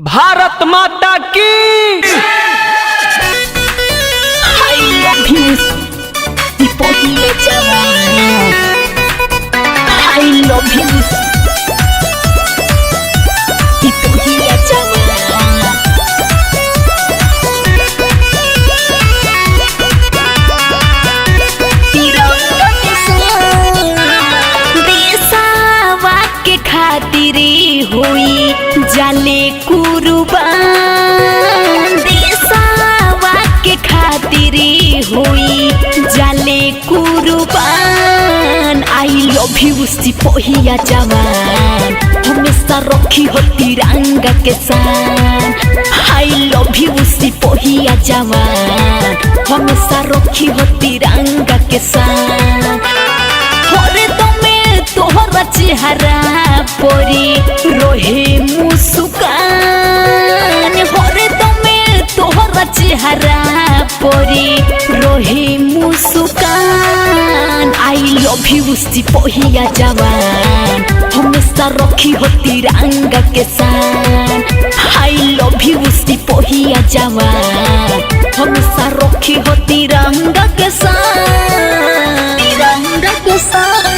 भारत माता की खातिरी हुई जाले कुर्बान देशवा के खातिरी हुई जाले कुर्बान आई लव यू सिपाहिया जवान हमेशा रखी हो तिरंगा के शान आई लव यू सिपाहिया जवान हमेशा रखी हो तिरंगा के शान तोहरा चेहरा परी रोहे मुस्कान हरे तमे तोहरा चेहरा परी रोहे मुस्कान आई लव यू सिपाहिया जवान हमेशा रखी हो तिरंगा के शान आई लव यू सिपाहिया जवान हमेशा रखी हो तिरंगा के शान तिरंगा के शान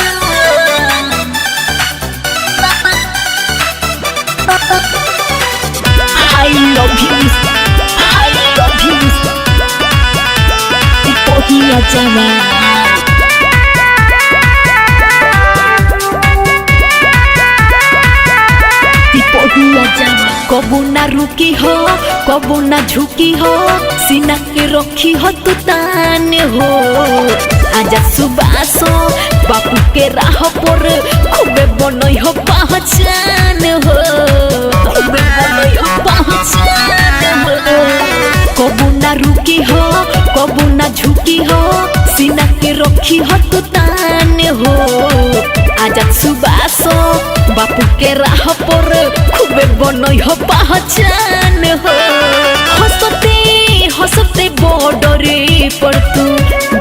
I love you, सिपाहिया जवान सिपाहिया जवान कबू ना रुकी हो कबू ना झुकी हो सीना के रखी हो तू तान हो आजा सुबासो बापू के राह पर खूबे बनई हो पहचान हो कबू ना रुकी हो कबू ना झुकी हो सीना के रखी हो तू तान हो आजा सुबासो बापू के राह पर खूबे बनई हो पहचान हो हंसते हंसते बॉर्डरे पर तू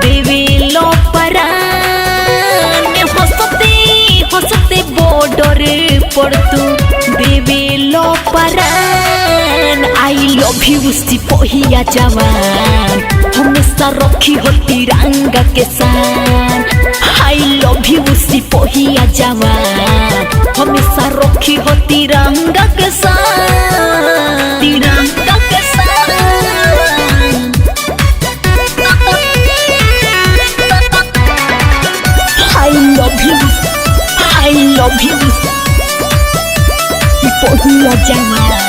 देवी लो परान हंसते हंसते बॉर्डरे पर तू देवी लो परान आई लव यू सिपाहिया जवान हमेशा रखी हो तिरंगा के शान आई लव यू सिपाहिया जवान हमेशा रखी हो तिरंगा के शान तिरंगा के शान आई लव यू सिपाहिया जवान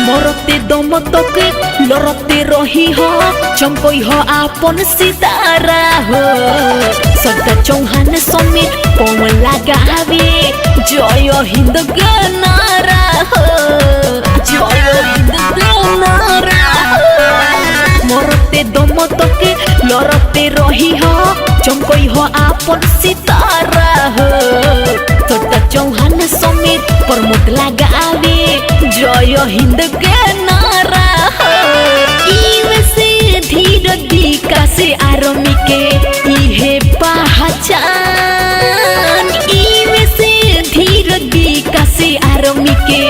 मरते दम तक लड़ते रही हो चमकई हो आपन सितारा हो सदा चौहान समेत पवन लगावे जय हिंद के नारा हो जय हिंद के नारा मरते दम तक लड़ते रही हो चमकई हो आपन सितारा हो सदा चौहान समेत प्रमोद लगावे जय हिंद के नारा से धीर विकास आर्मी के इहे पहचान से धीर विकास आर्मी के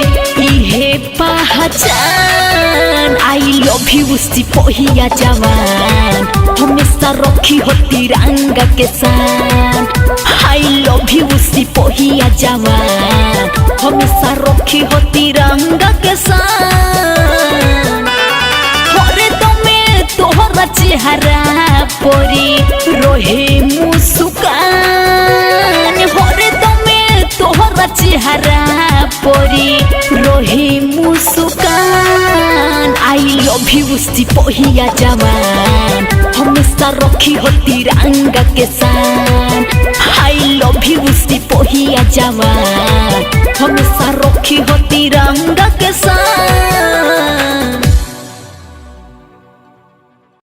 इहे पहचान आई लव यू सिपाहिया जवान हमेशा रखी हो तिरंगा के शान आई लव यू सिपाहिया जवान हमेशा रखी हो तिरंगा के शान हरे तमे तोहरा चेहरा परी रोहे मुस्कान हरे तमे तोहरा चेहरा परी रोहे मुस्कान आई लव यू सिपाहिया जवान हमेशा रखी हो तिरंगा के शान आई लव यू सिपाहिया जवान हमेशा रखी हो तिरंगा के शान।